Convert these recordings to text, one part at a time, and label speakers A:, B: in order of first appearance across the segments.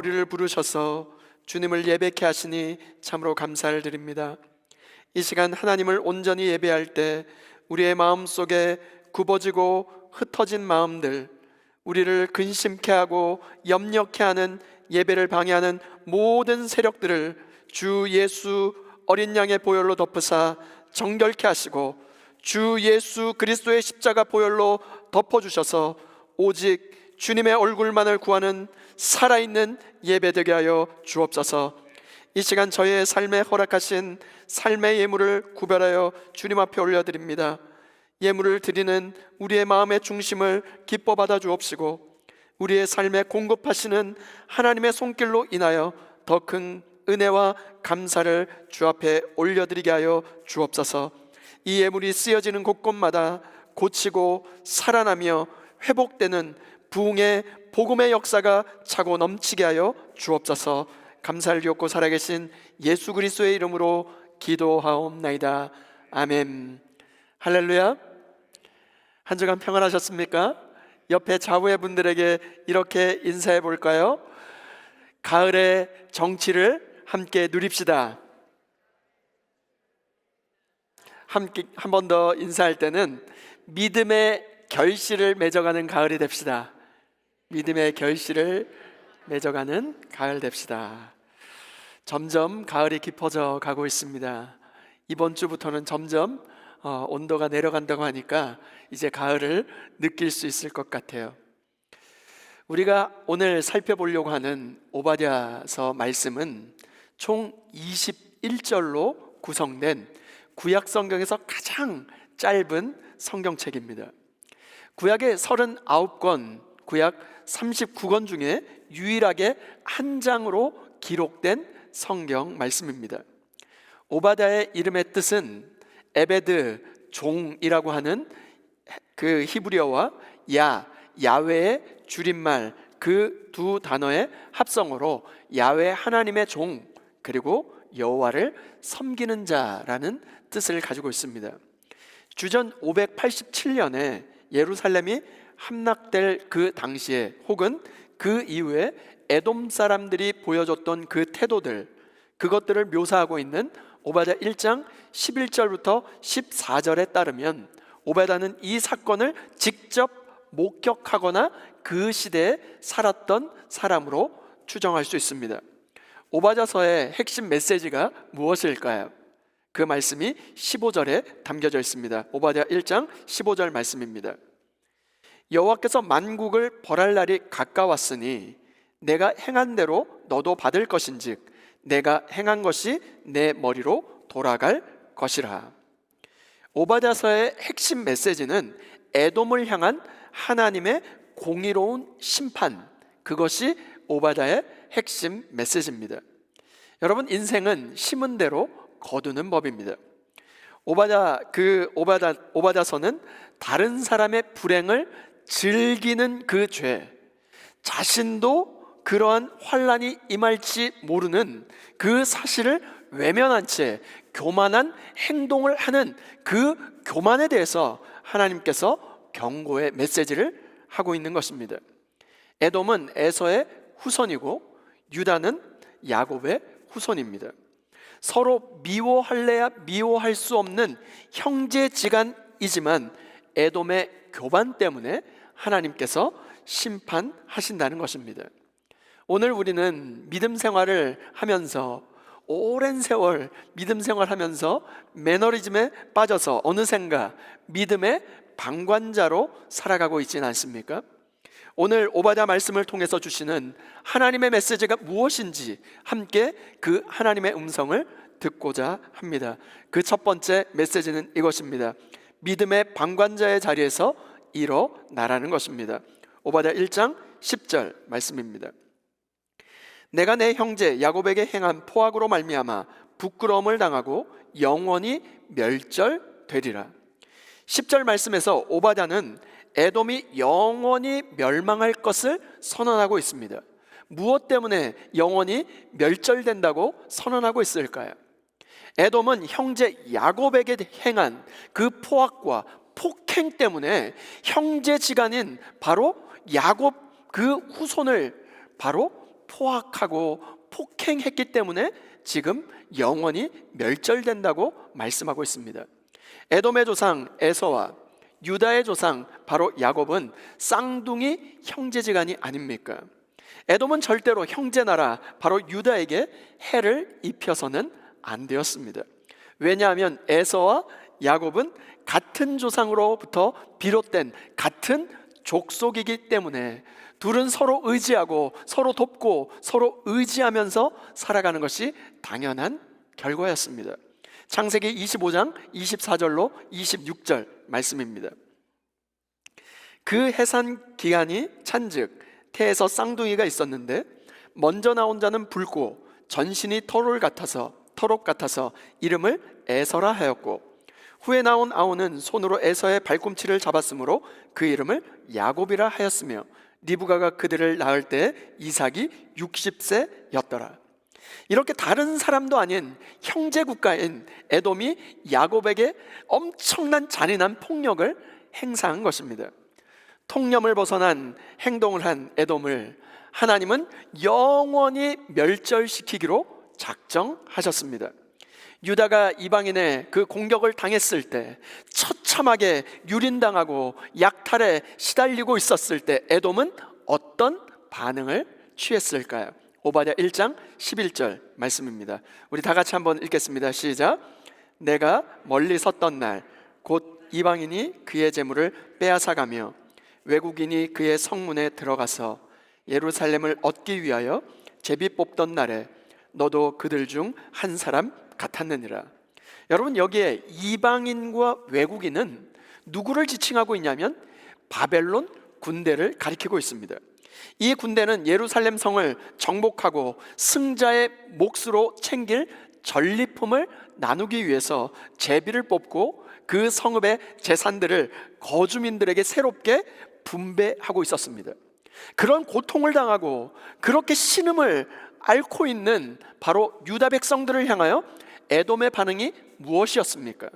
A: 우리를 부르셔서 주님을 예배케 하시니 참으로 감사를 드립니다. 이 시간 하나님을 온전히 예배할 때 우리의 마음속에 굽어지고 흩어진 마음들, 우리를 근심케 하고 염려케 하는, 예배를 방해하는 모든 세력들을 주 예수 어린 양의 보혈로 덮으사 정결케 하시고, 주 예수 그리스도의 십자가 보혈로 덮어주셔서 오직 주님의 얼굴만을 구하는 살아있는 예배되게 하여 주옵소서. 이 시간 저희의 삶에 허락하신 삶의 예물을 구별하여 주님 앞에 올려드립니다. 예물을 드리는 우리의 마음의 중심을 기뻐 받아 주옵시고, 우리의 삶에 공급하시는 하나님의 손길로 인하여 더 큰 은혜와 감사를 주 앞에 올려드리게 하여 주옵소서. 이 예물이 쓰여지는 곳곳마다 고치고 살아나며 회복되는 부흥의 복음의 역사가 차고 넘치게 하여 주옵소서. 감사를 드렸고 살아계신 예수 그리스도의 이름으로 기도하옵나이다. 아멘. 할렐루야. 한 주간 평안하셨습니까? 옆에 좌우의 분들에게 이렇게 인사해 볼까요? 가을의 정취를 함께 누립시다. 함께 한 번 더 인사할 때는 믿음의 결실을 맺어가는 가을이 됩시다. 믿음의 결실을 맺어가는 가을 됩시다. 점점 가을이 깊어져 가고 있습니다. 이번 주부터는 점점 온도가 내려간다고 하니까 이제 가을을 느낄 수 있을 것 같아요. 우리가 오늘 살펴보려고 하는 오바댜서 말씀은 총 21절로 구성된 구약 성경에서 가장 짧은 성경책입니다. 구약의 39권, 구약 39권 중에 유일하게 한 장으로 기록된 성경 말씀입니다. 오바댜의 이름의 뜻은 에베드, 종이라고 하는 그 히브리어와 야훼의 줄임말, 그 두 단어의 합성어로 야훼 하나님의 종, 그리고 여호와를 섬기는 자라는 뜻을 가지고 있습니다. 주전 587년에 예루살렘이 함락될 그 당시에, 혹은 그 이후에 에돔 사람들이 보여줬던 그 태도들, 그것들을 묘사하고 있는 오바댜 1장 11절부터 14절에 따르면, 오바댜는 이 사건을 직접 목격하거나 그 시대에 살았던 사람으로 추정할 수 있습니다. 오바댜서의 핵심 메시지가 무엇일까요? 그 말씀이 15절에 담겨져 있습니다. 오바댜 1장 15절 말씀입니다. 여호와께서 만국을 벌할 날이 가까웠으니 내가 행한 대로 너도 받을 것인즉 내가 행한 것이 내 머리로 돌아갈 것이라. 오바댜서의 핵심 메시지는 에돔을 향한 하나님의 공의로운 심판, 그것이 오바댜의 핵심 메시지입니다. 여러분, 인생은 심은 대로 거두는 법입니다. 오바댜서는 다른 사람의 불행을 즐기는 그 죄, 자신도 그러한 환난이 임할지 모르는 그 사실을 외면한 채 교만한 행동을 하는 그 교만에 대해서 하나님께서 경고의 메시지를 하고 있는 것입니다. 에돔은 에서의 후손이고 유다는 야곱의 후손입니다. 서로 미워할래야 미워할 수 없는 형제지간이지만 에돔의 교만 때문에 하나님께서 심판하신다는 것입니다. 오늘 우리는 믿음 생활을 하면서, 오랜 세월 믿음 생활하면서 매너리즘에 빠져서 어느샌가 믿음의 방관자로 살아가고 있지는 않습니까? 오늘 오바댜 말씀을 통해서 주시는 하나님의 메시지가 무엇인지 함께 그 하나님의 음성을 듣고자 합니다. 그 첫 번째 메시지는 이것입니다. 믿음의 방관자의 자리에서 일어나라는 것입니다. 오바댜 1장 10절 말씀입니다. 내가 내 형제 야곱에게 행한 포악으로 말미암아 부끄러움을 당하고 영원히 멸절되리라. 10절 말씀에서 오바댜는 에돔이 영원히 멸망할 것을 선언하고 있습니다. 무엇 때문에 영원히 멸절된다고 선언하고 있을까요? 에돔은 형제 야곱에게 행한 그 포악과 폭행 때문에 형제지간인 바로 야곱 그 후손을 바로 포악하고 폭행했기 때문에 지금 영원히 멸절된다고 말씀하고 있습니다. 에돔의 조상 에서와 유다의 조상 바로 야곱은 쌍둥이 형제지간이 아닙니까? 에돔은 절대로 형제나라 바로 유다에게 해를 입혀서는 안 되었습니다. 왜냐하면 에서와 야곱은 같은 조상으로부터 비롯된 같은 족속이기 때문에 둘은 서로 의지하고 서로 돕고 서로 의지하면서 살아가는 것이 당연한 결과였습니다. 창세기 25장 24절로 26절 말씀입니다. 그 해산 기간이 찬즉 태에서 쌍둥이가 있었는데 먼저 나온 자는 붉고 전신이 털옷 같아서 이름을 에서라 하였고 후에 나온 아우는 손으로 에서의 발꿈치를 잡았으므로 그 이름을 야곱이라 하였으며 리브가가 그들을 낳을 때 이삭이 60세였더라. 이렇게 다른 사람도 아닌 형제 국가인 에돔이 야곱에게 엄청난 잔인한 폭력을 행사한 것입니다. 통념을 벗어난 행동을 한 에돔을 하나님은 영원히 멸절시키기로 작정하셨습니다. 유다가 이방인의 그 공격을 당했을 때 처참하게 유린당하고 약탈에 시달리고 있었을 때 에돔은 어떤 반응을 취했을까요? 오바댜 1장 11절 말씀입니다. 우리 다 같이 한번 읽겠습니다. 시작. 내가 멀리 섰던 날 곧 이방인이 그의 재물을 빼앗아가며 외국인이 그의 성문에 들어가서 예루살렘을 얻기 위하여 제비 뽑던 날에 너도 그들 중 한 사람 같았느니라. 여러분, 여기에 이방인과 외국인은 누구를 지칭하고 있냐면 바벨론 군대를 가리키고 있습니다. 이 군대는 예루살렘 성을 정복하고 승자의 몫으로 챙길 전리품을 나누기 위해서 제비를 뽑고 그 성읍의 재산들을 거주민들에게 새롭게 분배하고 있었습니다. 그런 고통을 당하고 그렇게 신음을 앓고 있는 바로 유다 백성들을 향하여 에돔의 반응이 무엇이었습니까?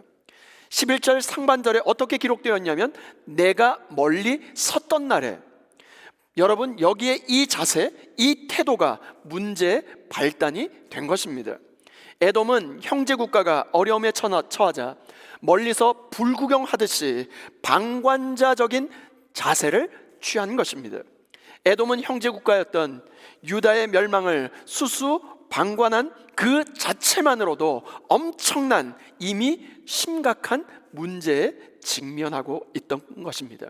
A: 11절 상반절에 어떻게 기록되었냐면 내가 멀리 섰던 날에, 여러분, 여기에 이 자세, 이 태도가 문제의 발단이 된 것입니다. 에돔은 형제 국가가 어려움에 처하자 멀리서 불구경하듯이 방관자적인 자세를 취한 것입니다. 에돔은 형제 국가였던 유다의 멸망을 수수 방관한 그 자체만으로도 엄청난, 이미 심각한 문제에 직면하고 있던 것입니다.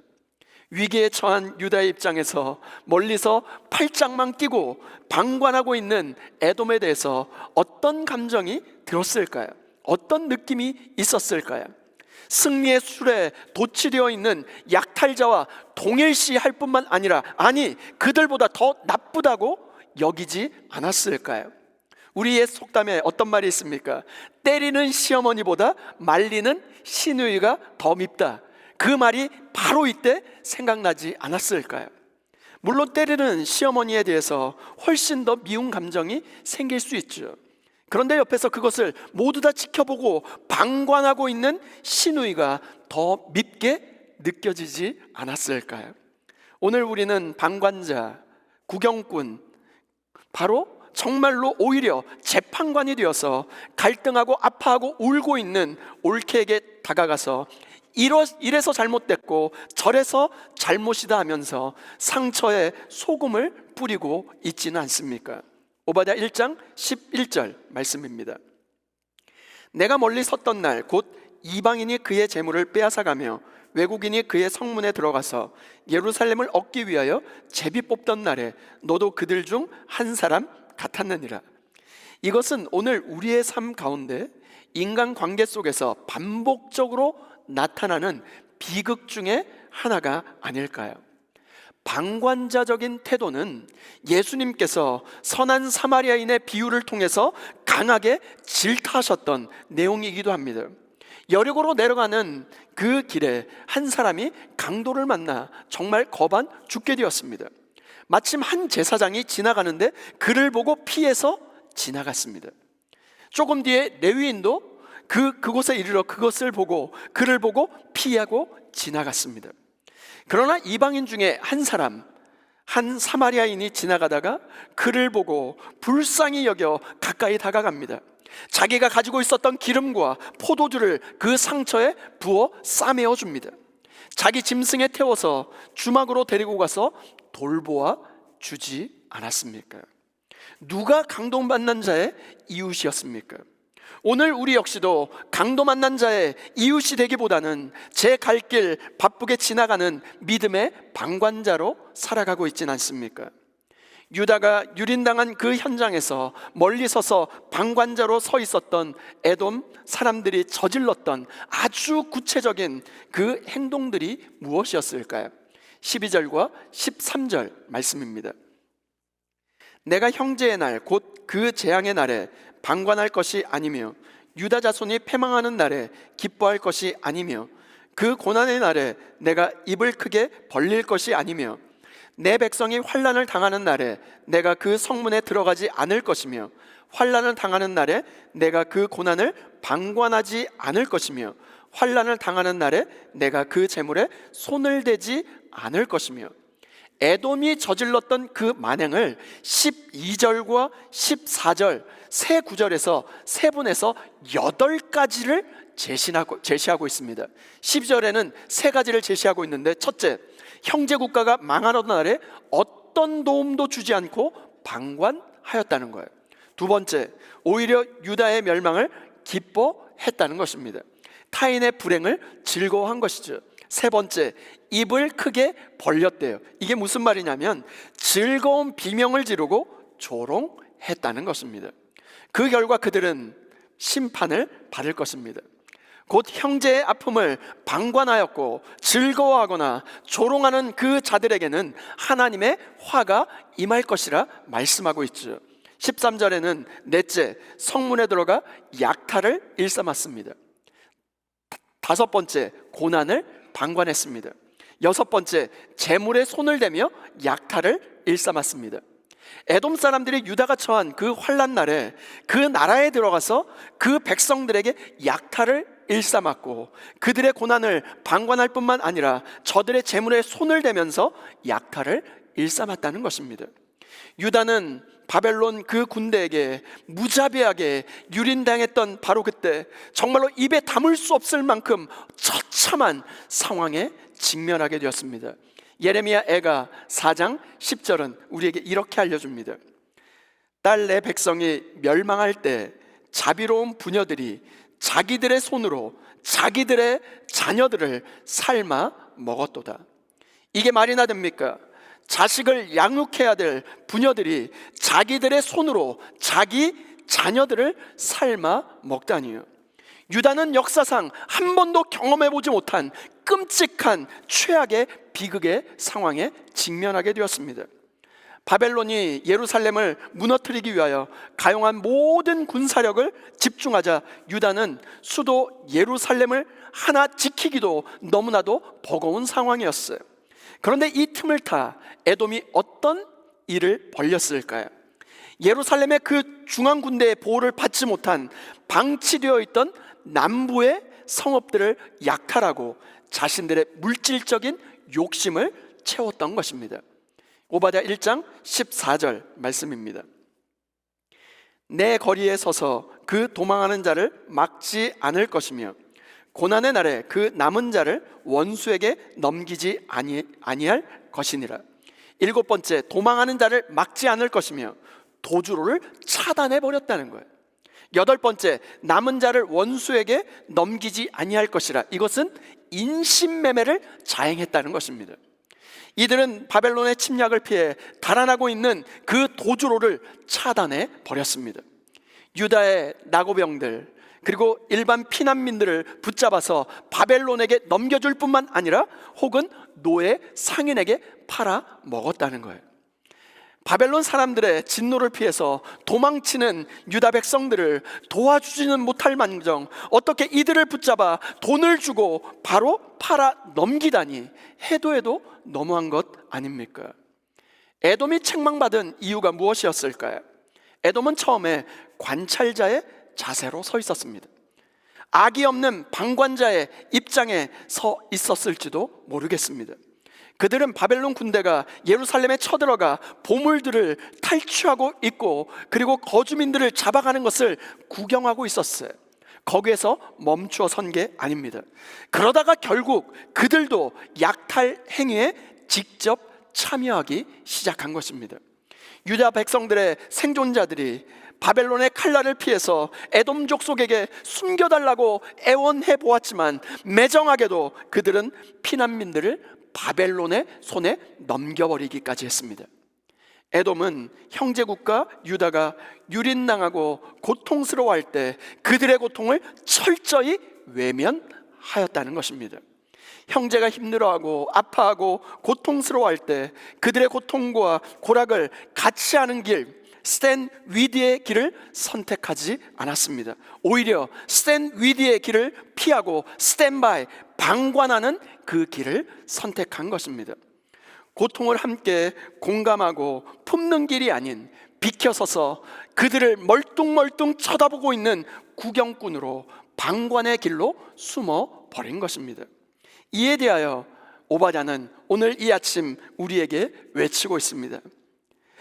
A: 위기에 처한 유다의 입장에서 멀리서 팔짱만 끼고 방관하고 있는 에돔에 대해서 어떤 감정이 들었을까요? 어떤 느낌이 있었을까요? 승리의 술에 도취되어 있는 약탈자와 동일시할 뿐만 아니라, 아니, 그들보다 더 나쁘다고 여기지 않았을까요? 우리의 속담에 어떤 말이 있습니까? 때리는 시어머니보다 말리는 시누이가 더 밉다. 그 말이 바로 이때 생각나지 않았을까요? 물론 때리는 시어머니에 대해서 훨씬 더 미운 감정이 생길 수 있죠. 그런데 옆에서 그것을 모두 다 지켜보고 방관하고 있는 시누이가 더 밉게 느껴지지 않았을까요? 오늘 우리는 방관자, 구경꾼, 바로 정말로 오히려 재판관이 되어서 갈등하고 아파하고 울고 있는 올케에게 다가가서 이래서 잘못됐고 저래서 잘못이다 하면서 상처에 소금을 뿌리고 있지는 않습니까? 오바댜 1장 11절 말씀입니다. 내가 멀리 섰던 날 곧 이방인이 그의 재물을 빼앗아가며 외국인이 그의 성문에 들어가서 예루살렘을 얻기 위하여 제비 뽑던 날에 너도 그들 중 한 사람 같았느니라. 이것은 오늘 우리의 삶 가운데 인간관계 속에서 반복적으로 나타나는 비극 중에 하나가 아닐까요? 방관자적인 태도는 예수님께서 선한 사마리아인의 비유를 통해서 강하게 질타하셨던 내용이기도 합니다. 여리고로 내려가는 그 길에 한 사람이 강도를 만나 정말 거반 죽게 되었습니다. 마침 한 제사장이 지나가는데 그를 보고 피해서 지나갔습니다. 조금 뒤에 레위인도 그곳에 이르러 그를 보고 피하고 지나갔습니다. 그러나 이방인 중에 한 사람, 한 사마리아인이 지나가다가 그를 보고 불쌍히 여겨 가까이 다가갑니다. 자기가 가지고 있었던 기름과 포도주를 그 상처에 부어 싸매어 줍니다. 자기 짐승에 태워서 주막으로 데리고 가서 돌보아 주지 않았습니까? 누가 강도 만난 자의 이웃이었습니까? 오늘 우리 역시도 강도 만난 자의 이웃이 되기보다는 제 갈 길 바쁘게 지나가는 믿음의 방관자로 살아가고 있진 않습니까? 유다가 유린당한 그 현장에서 멀리 서서 방관자로 서 있었던 에돔 사람들이 저질렀던 아주 구체적인 그 행동들이 무엇이었을까요? 12절과 13절 말씀입니다. 내가 형제의 날 곧 그 재앙의 날에 방관할 것이 아니며 유다 자손이 패망하는 날에 기뻐할 것이 아니며 그 고난의 날에 내가 입을 크게 벌릴 것이 아니며 내 백성이 환난을 당하는 날에 내가 그 성문에 들어가지 않을 것이며 환난을 당하는 날에 내가 그 고난을 방관하지 않을 것이며 환난을 당하는 날에 내가 그 재물에 손을 대지 않을 것이며 에돔이 저질렀던 그 만행을 12절과 14절 세 구절에서 세분해서 8가지를 제시하고 있습니다. 12절에는 세 가지를 제시하고 있는데, 첫째, 형제 국가가 망하던 날에 어떤 도움도 주지 않고 방관하였다는 거예요. 두 번째, 오히려 유다의 멸망을 기뻐했다는 것입니다. 타인의 불행을 즐거워한 것이죠. 세 번째, 입을 크게 벌렸대요. 이게 무슨 말이냐면 즐거운 비명을 지르고 조롱했다는 것입니다. 그 결과 그들은 심판을 받을 것입니다. 곧 형제의 아픔을 방관하였고 즐거워하거나 조롱하는 그 자들에게는 하나님의 화가 임할 것이라 말씀하고 있죠. 13절에는 넷째, 성문에 들어가 약탈을 일삼았습니다. 다섯 번째, 고난을 방관했습니다. 여섯 번째, 재물에 손을 대며 약탈을 일삼았습니다. 에돔 사람들이 유다가 처한 그 환난 날에 그 나라에 들어가서 그 백성들에게 약탈을 일삼았고 그들의 고난을 방관할 뿐만 아니라 저들의 재물에 손을 대면서 약탈을 일삼았다는 것입니다. 유다는 바벨론 그 군대에게 무자비하게 유린당했던 바로 그때 정말로 입에 담을 수 없을 만큼 처참한 상황에 직면하게 되었습니다. 예레미야 애가 4장 10절은 우리에게 이렇게 알려줍니다. 딸 내 백성이 멸망할 때 자비로운 부녀들이 자기들의 손으로 자기들의 자녀들을 삶아 먹었도다. 이게 말이나 됩니까? 자식을 양육해야 될 부녀들이 자기들의 손으로 자기 자녀들을 삶아 먹다니요. 유다는 역사상 한 번도 경험해보지 못한 끔찍한 최악의 비극의 상황에 직면하게 되었습니다. 바벨론이 예루살렘을 무너뜨리기 위하여 가용한 모든 군사력을 집중하자 유다는 수도 예루살렘을 하나 지키기도 너무나도 버거운 상황이었어요. 그런데 이 틈을 타 에돔이 어떤 일을 벌였을까요? 예루살렘의 그 중앙군대의 보호를 받지 못한 방치되어 있던 남부의 성읍들을 약탈하고 자신들의 물질적인 욕심을 채웠던 것입니다. 오바댜 1장 14절 말씀입니다. 내 거리에 서서 그 도망하는 자를 막지 않을 것이며 고난의 날에 그 남은 자를 원수에게 넘기지 아니할 것이니라. 일곱 번째, 도망하는 자를 막지 않을 것이며 도주로를 차단해 버렸다는 거예요. 여덟 번째, 남은 자를 원수에게 넘기지 아니할 것이라. 이것은 인신매매를 자행했다는 것입니다. 이들은 바벨론의 침략을 피해 달아나고 있는 그 도주로를 차단해 버렸습니다. 유다의 나고병들 그리고 일반 피난민들을 붙잡아서 바벨론에게 넘겨줄 뿐만 아니라 혹은 노예 상인에게 팔아 먹었다는 거예요. 바벨론 사람들의 진노를 피해서 도망치는 유다 백성들을 도와주지는 못할 망정 어떻게 이들을 붙잡아 돈을 주고 바로 팔아 넘기다니 해도 너무한 것 아닙니까? 에돔이 책망받은 이유가 무엇이었을까요? 에돔은 처음에 관찰자의 자세로 서 있었습니다. 악이 없는 방관자의 입장에 서 있었을지도 모르겠습니다. 그들은 바벨론 군대가 예루살렘에 쳐들어가 보물들을 탈취하고 있고, 그리고 거주민들을 잡아가는 것을 구경하고 있었어요. 거기에서 멈추어 선 게 아닙니다. 그러다가 결국 그들도 약탈 행위에 직접 참여하기 시작한 것입니다. 유다 백성들의 생존자들이 바벨론의 칼날을 피해서 에돔 족속에게 숨겨달라고 애원해 보았지만, 매정하게도 그들은 피난민들을 바벨론의 손에 넘겨버리기까지 했습니다. 에돔은 형제국가 유다가 유린당하고 고통스러워할 때 그들의 고통을 철저히 외면하였다는 것입니다. 형제가 힘들어하고 아파하고 고통스러워할 때 그들의 고통과 고락을 같이 하는 길, 스탠 위드의 길을 선택하지 않았습니다. 오히려 스탠 위드의 길을 피하고 스탠바이, 방관하는 그 길을 선택한 것입니다. 고통을 함께 공감하고 품는 길이 아닌 비켜서서 그들을 멀뚱멀뚱 쳐다보고 있는 구경꾼으로 방관의 길로 숨어 버린 것입니다. 이에 대하여 오바댜는 오늘 이 아침 우리에게 외치고 있습니다.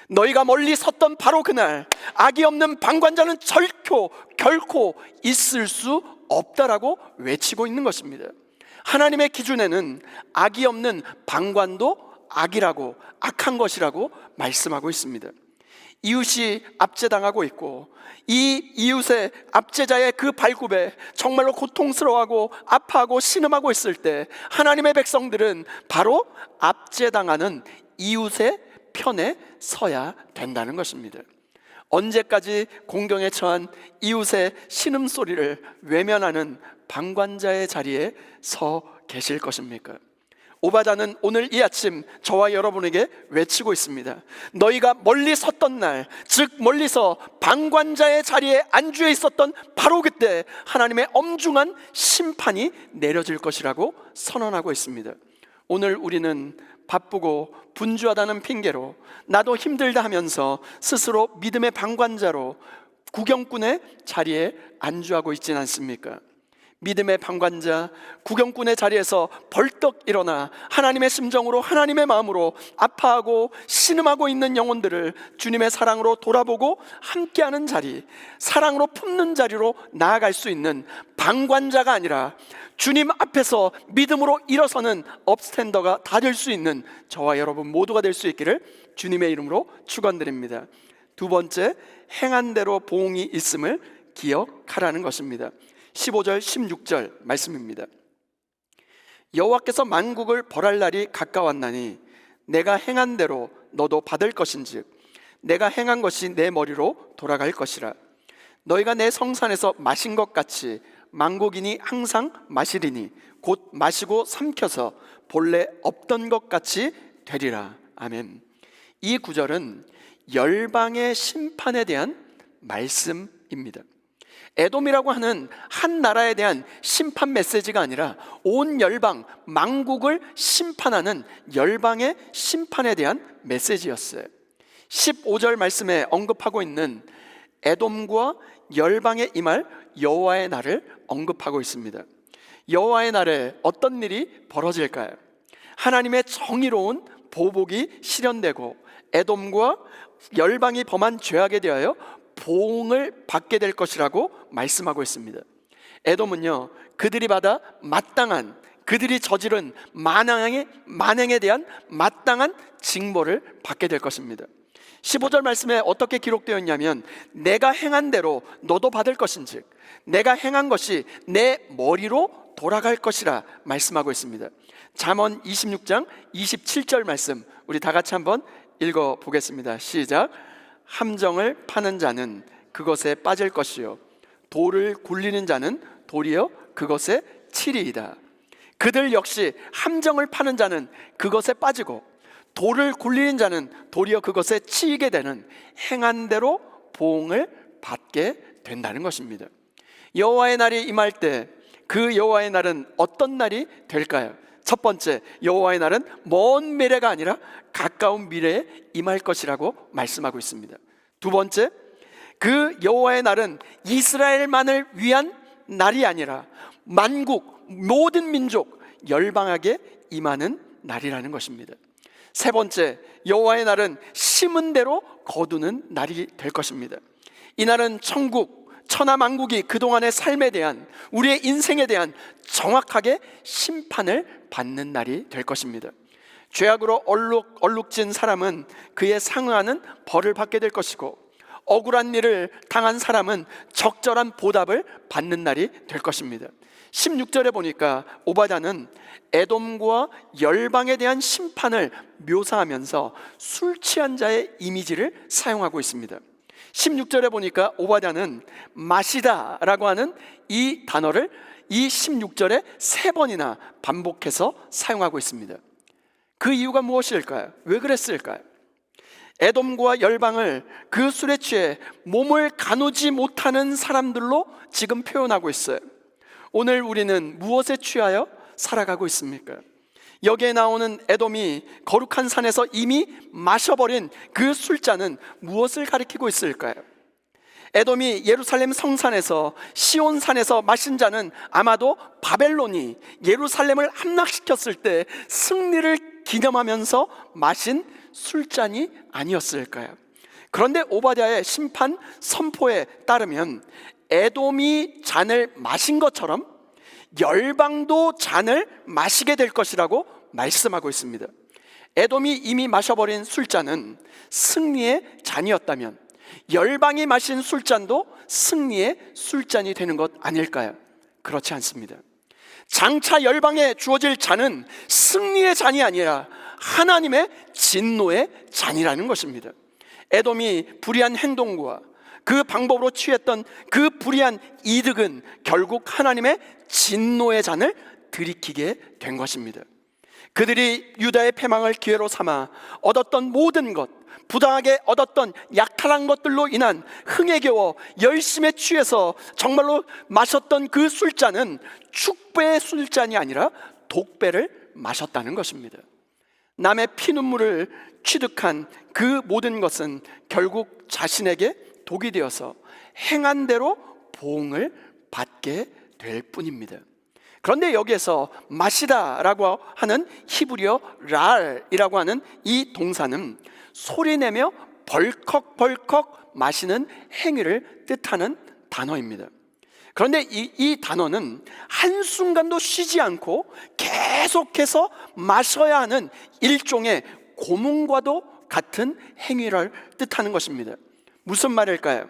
A: 너희가 멀리 섰던 바로 그날, 악이 없는 방관자는 결코 있을 수 없다라고 외치고 있는 것입니다. 하나님의 기준에는 악이 없는 방관도 악이라고, 악한 것이라고 말씀하고 있습니다. 이웃이 압제당하고 있고, 이 이웃의 압제자의 그 발굽에 정말로 고통스러워하고 아파하고 신음하고 있을 때 하나님의 백성들은 바로 압제당하는 이웃의 편에 서야 된다는 것입니다. 언제까지 공경에 처한 이웃의 신음소리를 외면하는 방관자의 자리에 서 계실 것입니까? 오바댜는 오늘 이 아침 저와 여러분에게 외치고 있습니다. 너희가 멀리 섰던 날, 즉 멀리서 방관자의 자리에 안주해 있었던 바로 그때 하나님의 엄중한 심판이 내려질 것이라고 선언하고 있습니다. 오늘 우리는 바쁘고 분주하다는 핑계로, 나도 힘들다 하면서 스스로 믿음의 방관자로 구경꾼의 자리에 안주하고 있지는 않습니까? 믿음의 방관자, 구경꾼의 자리에서 벌떡 일어나 하나님의 심정으로, 하나님의 마음으로 아파하고 신음하고 있는 영혼들을 주님의 사랑으로 돌아보고 함께하는 자리, 사랑으로 품는 자리로 나아갈 수 있는 방관자가 아니라 주님 앞에서 믿음으로 일어서는 업스탠더가 다 될 수 있는 저와 여러분 모두가 될 수 있기를 주님의 이름으로 축원드립니다. 두 번째, 행한 대로 보응이 있음을 기억하라는 것입니다. 15절 16절 말씀입니다. 여호와께서 만국을 벌할 날이 가까웠나니 내가 행한 대로 너도 받을 것인즉 내가 행한 것이 내 머리로 돌아갈 것이라. 너희가 내 성산에서 마신 것 같이 만국인이 항상 마시리니 곧 마시고 삼켜서 본래 없던 것 같이 되리라. 아멘. 이 구절은 열방의 심판에 대한 말씀입니다. 에돔이라고 하는 한 나라에 대한 심판 메시지가 아니라 온 열방, 만국을 심판하는 열방의 심판에 대한 메시지였어요. 15절 말씀에 언급하고 있는 에돔과 열방에 임할 여호와의 날을 언급하고 있습니다. 여호와의 날에 어떤 일이 벌어질까요? 하나님의 정의로운 보복이 실현되고 에돔과 열방이 범한 죄악에 대하여 보응을 받게 될 것이라고 말씀하고 있습니다. 에돔은요, 그들이 받아 마땅한, 그들이 저지른 만행에 대한 마땅한 징벌을 받게 될 것입니다. 15절 말씀에 어떻게 기록되어 있냐면 내가 행한 대로 너도 받을 것인즉 내가 행한 것이 내 머리로 돌아갈 것이라 말씀하고 있습니다. 잠언 26장 27절 말씀 우리 다 같이 한번 읽어보겠습니다. 시작. 함정을 파는 자는 그것에 빠질 것이요 돌을 굴리는 자는 도리어 그것에 치리이다. 그들 역시 함정을 파는 자는 그것에 빠지고 돌을 굴리는 자는 도리어 그것에 치이게 되는 행한 대로 보응을 받게 된다는 것입니다. 여호와의 날이 임할 때 그 여호와의 날은 어떤 날이 될까요? 첫 번째, 여호와의 날은 먼 미래가 아니라 가까운 미래에 임할 것이라고 말씀하고 있습니다. 두 번째, 그 여호와의 날은 이스라엘만을 위한 날이 아니라 만국 모든 민족 열방에게 임하는 날이라는 것입니다. 세 번째, 여호와의 날은 심은 대로 거두는 날이 될 것입니다. 이 날은 천국, 천하만국이 그동안의 삶에 대한, 우리의 인생에 대한 정확하게 심판을 받는 날이 될 것입니다. 죄악으로 얼룩진 사람은 그에 상응하는 벌을 받게 될 것이고, 억울한 일을 당한 사람은 적절한 보답을 받는 날이 될 것입니다. 16절에 보니까 오바댜는 에돔과 열방에 대한 심판을 묘사하면서 술 취한 자의 이미지를 사용하고 있습니다. 16절에 보니까 오바댜는 마시다 라고 하는 이 단어를 이 16절에 3번이나 반복해서 사용하고 있습니다. 그 이유가 무엇일까요? 왜 그랬을까요? 에돔과 열방을 그 술에 취해 몸을 가누지 못하는 사람들로 지금 표현하고 있어요. 오늘 우리는 무엇에 취하여 살아가고 있습니까? 여기에 나오는 에돔이 거룩한 산에서 이미 마셔버린 그 술잔은 무엇을 가리키고 있을까요? 에돔이 예루살렘 성산에서 시온산에서 마신 잔은 아마도 바벨론이 예루살렘을 함락시켰을 때 승리를 기념하면서 마신 술잔이 아니었을까요? 그런데 오바댜의 심판 선포에 따르면 에돔이 잔을 마신 것처럼 열방도 잔을 마시게 될 것이라고 말씀하고 있습니다. 에돔이 이미 마셔버린 술잔은 승리의 잔이었다면 열방이 마신 술잔도 승리의 술잔이 되는 것 아닐까요? 그렇지 않습니다. 장차 열방에 주어질 잔은 승리의 잔이 아니라 하나님의 진노의 잔이라는 것입니다. 에돔이 불의한 행동과 그 방법으로 취했던 그 불의한 이득은 결국 하나님의 진노의 잔을 들이키게 된 것입니다. 그들이 유다의 패망을 기회로 삼아 얻었던 모든 것, 부당하게 얻었던 약탈한 것들로 인한 흥에 겨워 열심에 취해서 정말로 마셨던 그 술잔은 축배의 술잔이 아니라 독배를 마셨다는 것입니다. 남의 피눈물을 취득한 그 모든 것은 결국 자신에게 독이 되어서 행한 대로 보응을 받게 될 뿐입니다. 그런데 여기에서 마시다라고 하는 히브리어 랄이라고 하는 이 동사는 소리내며 벌컥벌컥 마시는 행위를 뜻하는 단어입니다. 그런데 이 단어는 한순간도 쉬지 않고 계속해서 마셔야 하는 일종의 고문과도 같은 행위를 뜻하는 것입니다. 무슨 말일까요?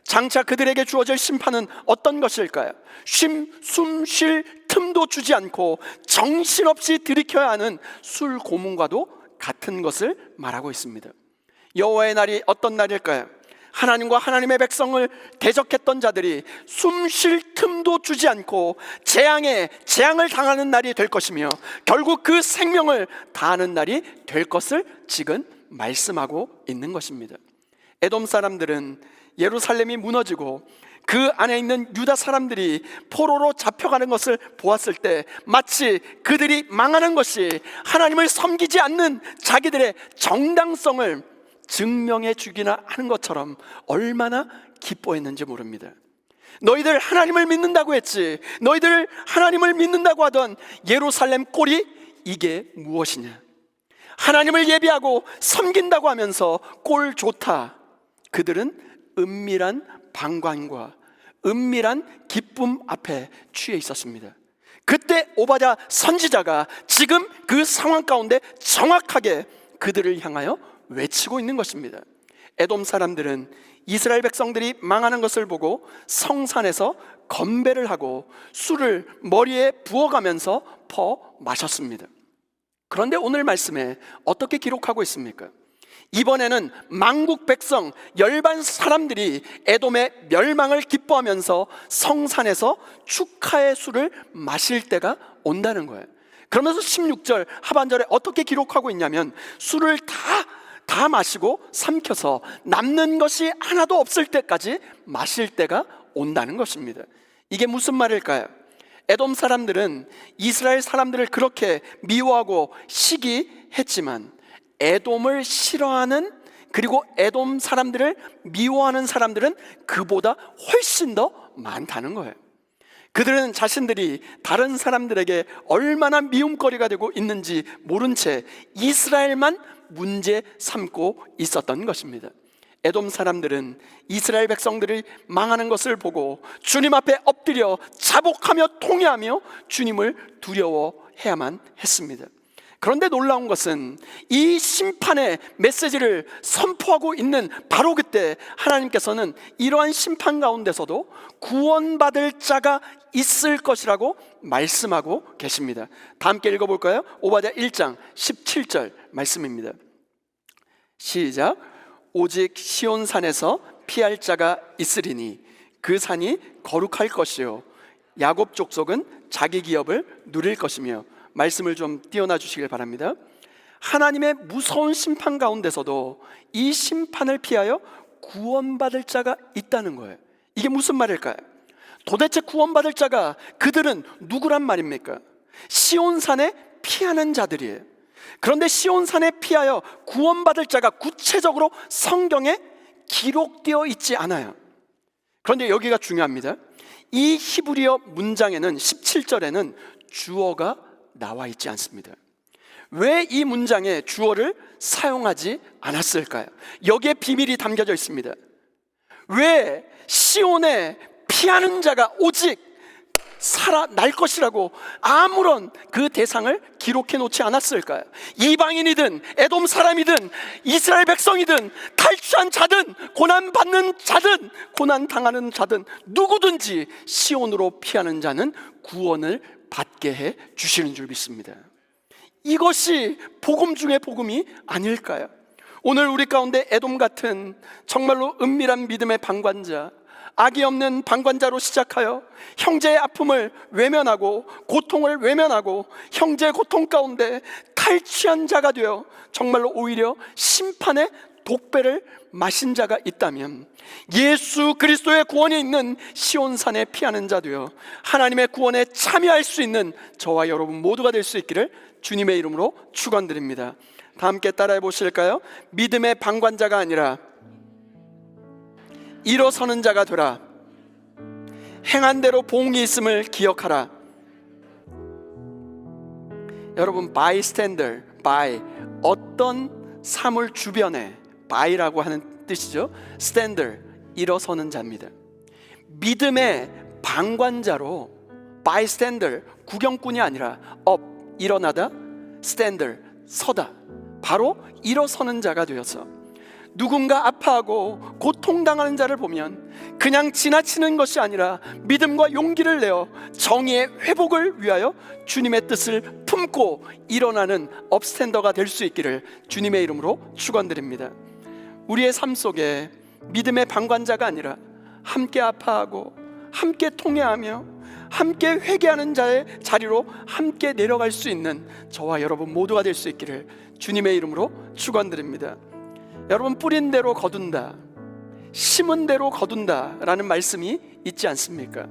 A: 장차 그들에게 주어질 심판은 어떤 것일까요? 숨 쉴 틈도 주지 않고 정신없이 들이켜야 하는 술 고문과도 같은 것을 말하고 있습니다. 여호와의 날이 어떤 날일까요? 하나님과 하나님의 백성을 대적했던 자들이 숨 쉴 틈도 주지 않고 재앙을 당하는 날이 될 것이며 결국 그 생명을 다하는 날이 될 것을 지금 말씀하고 있는 것입니다. 에돔 사람들은 예루살렘이 무너지고 그 안에 있는 유다 사람들이 포로로 잡혀가는 것을 보았을 때 마치 그들이 망하는 것이 하나님을 섬기지 않는 자기들의 정당성을 증명해 주기나 하는 것처럼 얼마나 기뻐했는지 모릅니다. 너희들 하나님을 믿는다고 했지, 너희들 하나님을 믿는다고 하던 예루살렘 꼴이 이게 무엇이냐? 하나님을 예비하고 섬긴다고 하면서 꼴 좋다. 그들은 은밀한 방관과 은밀한 기쁨 앞에 취해 있었습니다. 그때 오바댜 선지자가 지금 그 상황 가운데 정확하게 그들을 향하여 외치고 있는 것입니다. 에돔 사람들은 이스라엘 백성들이 망하는 것을 보고 성산에서 건배를 하고 술을 머리에 부어가면서 퍼 마셨습니다. 그런데 오늘 말씀에 어떻게 기록하고 있습니까? 이번에는 만국 백성 열반 사람들이 에돔의 멸망을 기뻐하면서 성산에서 축하의 술을 마실 때가 온다는 거예요. 그러면서 16절 하반절에 어떻게 기록하고 있냐면 술을 다 마시고 삼켜서 남는 것이 하나도 없을 때까지 마실 때가 온다는 것입니다. 이게 무슨 말일까요? 에돔 사람들은 이스라엘 사람들을 그렇게 미워하고 시기했지만 에돔을 싫어하는, 그리고 에돔 사람들을 미워하는 사람들은 그보다 훨씬 더 많다는 거예요. 그들은 자신들이 다른 사람들에게 얼마나 미움거리가 되고 있는지 모른 채 이스라엘만 문제 삼고 있었던 것입니다. 에돔 사람들은 이스라엘 백성들이 망하는 것을 보고 주님 앞에 엎드려 자복하며 통회하며 주님을 두려워해야만 했습니다. 그런데 놀라운 것은 이 심판의 메시지를 선포하고 있는 바로 그때 하나님께서는 이러한 심판 가운데서도 구원받을 자가 있을 것이라고 말씀하고 계십니다. 다 함께 읽어볼까요? 오바댜 1장 17절 말씀입니다. 시작. 오직 시온산에서 피할 자가 있으리니 그 산이 거룩할 것이요 야곱 족속은 자기 기업을 누릴 것이며. 말씀을 좀 띄워놔 주시길 바랍니다. 하나님의 무서운 심판 가운데서도 이 심판을 피하여 구원받을 자가 있다는 거예요. 이게 무슨 말일까요? 도대체 구원받을 자가 그들은 누구란 말입니까? 시온산에 피하는 자들이에요. 그런데 시온산에 피하여 구원받을 자가 구체적으로 성경에 기록되어 있지 않아요. 그런데 여기가 중요합니다. 이 히브리어 문장에는 17절에는 주어가 나와 있지 않습니다. 왜 이 문장에 주어를 사용하지 않았을까요? 여기에 비밀이 담겨져 있습니다. 왜 시온에 피하는 자가 오직 살아날 것이라고 아무런 그 대상을 기록해 놓지 않았을까요? 이방인이든 에돔 사람이든 이스라엘 백성이든 탈취한 자든 고난받는 자든 고난당하는 자든 누구든지 시온으로 피하는 자는 구원을 받게 해 주시는 줄 믿습니다. 이것이 복음 중의 복음이 아닐까요? 오늘 우리 가운데 에돔 같은 정말로 은밀한 믿음의 방관자, 악이 없는 방관자로 시작하여 형제의 아픔을 외면하고 고통을 외면하고 형제의 고통 가운데 탈취한 자가 되어 정말로 오히려 심판의 독배를 마신 자가 있다면 예수 그리스도의 구원이 있는 시온산에 피하는 자 되어 하나님의 구원에 참여할 수 있는 저와 여러분 모두가 될 수 있기를 주님의 이름으로 축원드립니다. 다 함께 따라해 보실까요? 믿음의 방관자가 아니라 일어서는 자가 되라. 행한 대로 보응이 있음을 기억하라. 여러분, bystander, by 어떤 사물 주변에, by라고 하는 뜻이죠. stander, 일어서는 자입니다. 믿음의 방관자로 bystander, 구경꾼이 아니라 up, 일어나다, stander, 서다, 바로 일어서는 자가 되어서 누군가 아파하고 고통당하는 자를 보면 그냥 지나치는 것이 아니라 믿음과 용기를 내어 정의의 회복을 위하여 주님의 뜻을 품고 일어나는 업스탠더가 될 수 있기를 주님의 이름으로 축원드립니다. 우리의 삶 속에 믿음의 방관자가 아니라 함께 아파하고 함께 통회하며 함께 회개하는 자의 자리로 함께 내려갈 수 있는 저와 여러분 모두가 될 수 있기를 주님의 이름으로 축원드립니다. 여러분, 뿌린 대로 거둔다, 심은 대로 거둔다 라는 말씀이 있지 않습니까?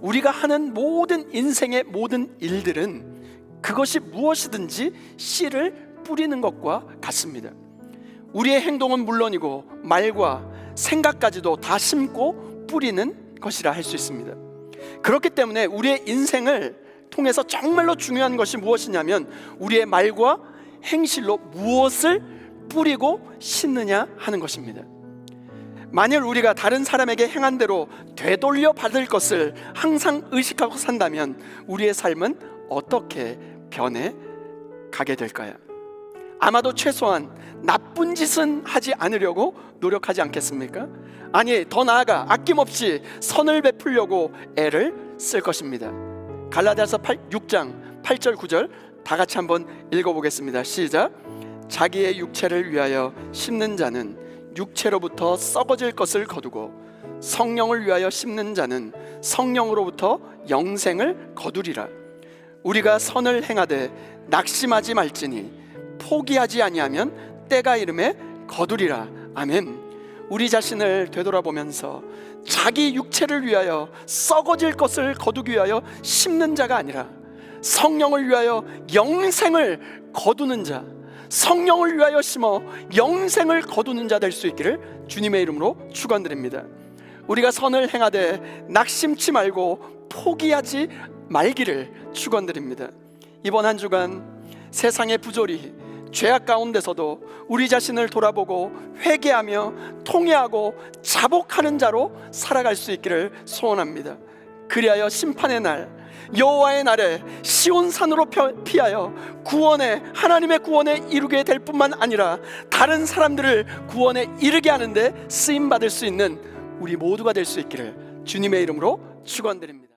A: 우리가 하는 모든 인생의 모든 일들은 그것이 무엇이든지 씨를 뿌리는 것과 같습니다. 우리의 행동은 물론이고 말과 생각까지도 다 심고 뿌리는 것이라 할 수 있습니다. 그렇기 때문에 우리의 인생을 통해서 정말로 중요한 것이 무엇이냐면 우리의 말과 행실로 무엇을 뿌리고 심느냐 하는 것입니다. 만일 우리가 다른 사람에게 행한 대로 되돌려 받을 것을 항상 의식하고 산다면 우리의 삶은 어떻게 변해 가게 될까요? 아마도 최소한 나쁜 짓은 하지 않으려고 노력하지 않겠습니까? 아니, 더 나아가 아낌없이 선을 베풀려고 애를 쓸 것입니다. 갈라디아서 6장 8절 9절 다 같이 한번 읽어보겠습니다. 시작. 자기의 육체를 위하여 심는 자는 육체로부터 썩어질 것을 거두고 성령을 위하여 심는 자는 성령으로부터 영생을 거두리라. 우리가 선을 행하되 낙심하지 말지니 포기하지 아니하면 때가 이름에 거두리라. 아멘. 우리 자신을 되돌아보면서 자기 육체를 위하여 썩어질 것을 거두기 위하여 심는 자가 아니라 성령을 위하여 영생을 거두는 자, 성령을 위하여 심어 영생을 거두는 자 될 수 있기를 주님의 이름으로 축원드립니다. 우리가 선을 행하되 낙심치 말고 포기하지 말기를 축원드립니다. 이번 한 주간 세상의 부조리, 죄악 가운데서도 우리 자신을 돌아보고 회개하며 통회하고 자복하는 자로 살아갈 수 있기를 소원합니다. 그리하여 심판의 날, 여호와의 날에 시온산으로 피하여 하나님의 구원에 이르게 될 뿐만 아니라 다른 사람들을 구원에 이르게 하는데 쓰임받을 수 있는 우리 모두가 될 수 있기를 주님의 이름으로 축원드립니다.